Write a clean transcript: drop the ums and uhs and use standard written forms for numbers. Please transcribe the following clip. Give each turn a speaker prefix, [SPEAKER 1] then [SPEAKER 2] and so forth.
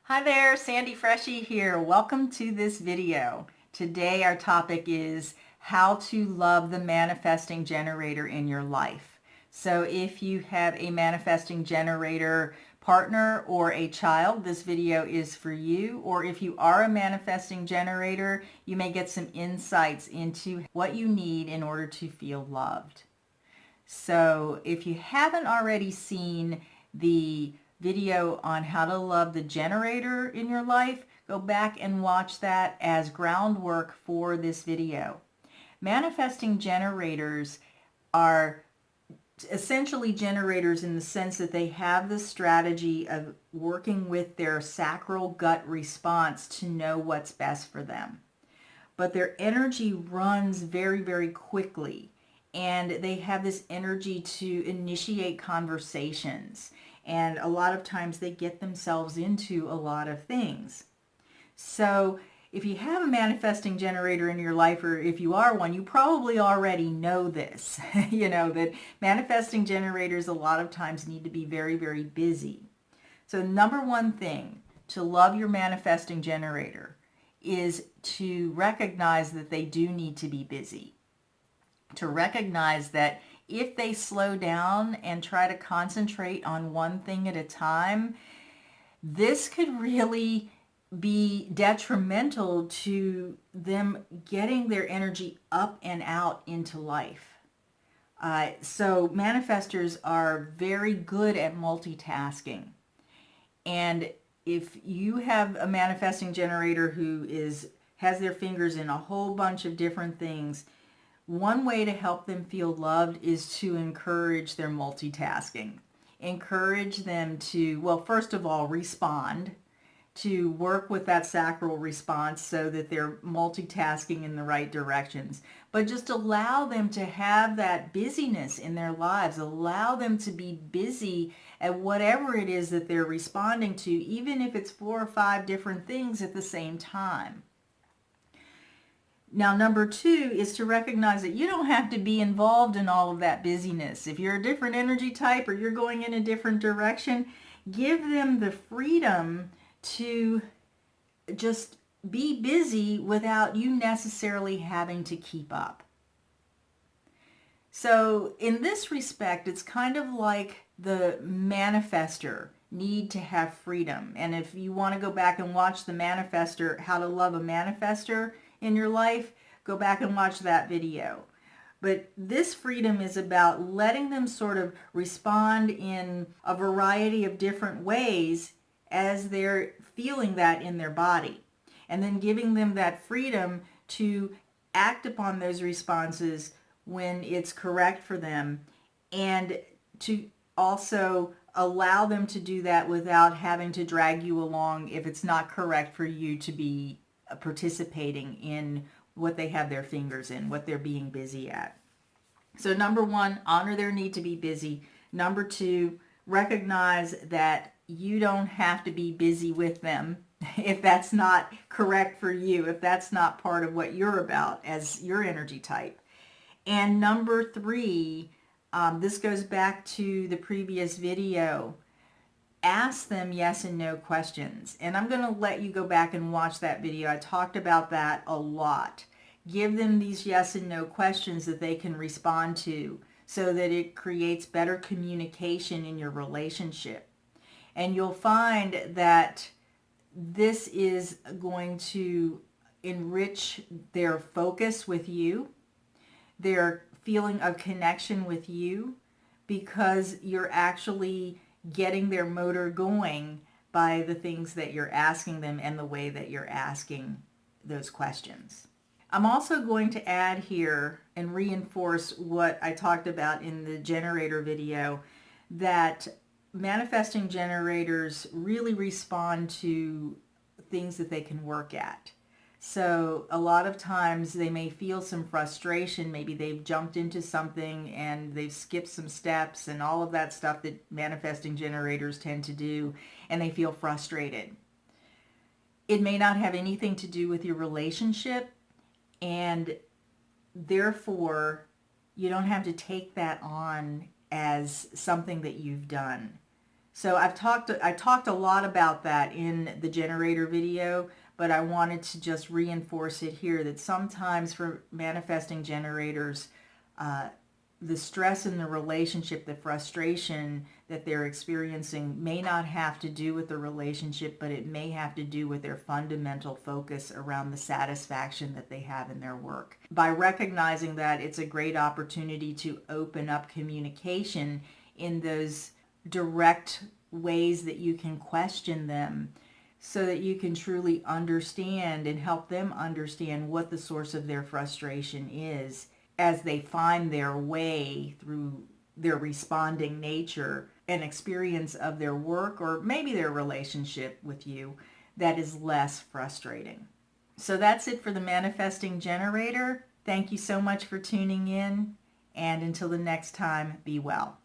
[SPEAKER 1] Hi there, Sandy Freshy here. Welcome to this video. Today our topic is how to love the manifesting generator in your life. So if you have a manifesting generator partner or a child, this video is for you. Or if you are a manifesting generator, you may get some insights into what you need in order to feel loved. So if you haven't already seen the video on how to love the generator in your life, go back and watch that as groundwork for this video. Manifesting generators are essentially generators in the sense that they have the strategy of working with their sacral gut response to know what's best for them. But their energy runs very, very quickly, and they have this energy to initiate conversations. And a lot of times they get themselves into a lot of things. So if you have a manifesting generator in your life, or if you are one, you probably already know this. You know that manifesting generators a lot of times need to be very, very busy. So number one thing to love your manifesting generator is to recognize that they do need to be busy. To recognize that if they slow down and try to concentrate on one thing at a time, this could really be detrimental to them getting their energy up and out into life. So manifestors are very good at multitasking. And if you have a manifesting generator who has their fingers in a whole bunch of different things, one way to help them feel loved is to encourage their multitasking. Encourage them to, well, first of all, respond, to work with that sacral response so that they're multitasking in the right directions. But just allow them to have that busyness in their lives. Allow them to be busy at whatever it is that they're responding to, even if it's 4 or 5 different things at the same time. Now, number 2 is to recognize that you don't have to be involved in all of that busyness. If you're a different energy type or you're going in a different direction, give them the freedom to just be busy without you necessarily having to keep up. So in this respect, it's kind of like the manifestor need to have freedom. And if you want to go back and watch the manifestor, how to love a manifestor in your life, go back and watch that video. But this freedom is about letting them sort of respond in a variety of different ways as they're feeling that in their body. And then giving them that freedom to act upon those responses when it's correct for them, and to also allow them to do that without having to drag you along if it's not correct for you to be participating in what they have their fingers in, what they're being busy at. So number 1, honor their need to be busy. Number 2, recognize that you don't have to be busy with them if that's not correct for you, if that's not part of what you're about as your energy type. And number 3, this goes back to the previous video. Ask them yes and no questions. And I'm going to let you go back and watch that video. I talked about that a lot. Give them these yes and no questions that they can respond to so that it creates better communication in your relationship. And you'll find that this is going to enrich their focus with you, their feeling of connection with you, because you're actually getting their motor going by the things that you're asking them and the way that you're asking those questions. I'm also going to add here and reinforce what I talked about in the generator video, that manifesting generators really respond to things that they can work at. So a lot of times they may feel some frustration. Maybe they've jumped into something and they've skipped some steps and all of that stuff that manifesting generators tend to do, and they feel frustrated. It may not have anything to do with your relationship, and therefore you don't have to take that on as something that you've done. So I talked a lot about that in the generator video, but I wanted to just reinforce it here that sometimes for manifesting generators, the stress in the relationship, the frustration that they're experiencing may not have to do with the relationship, but it may have to do with their fundamental focus around the satisfaction that they have in their work. By recognizing that, it's a great opportunity to open up communication in those direct ways that you can question them so that you can truly understand and help them understand what the source of their frustration is as they find their way through their responding nature and experience of their work or maybe their relationship with you that is less frustrating. So that's it for the manifesting generator. Thank you so much for tuning in, and until the next time, be well.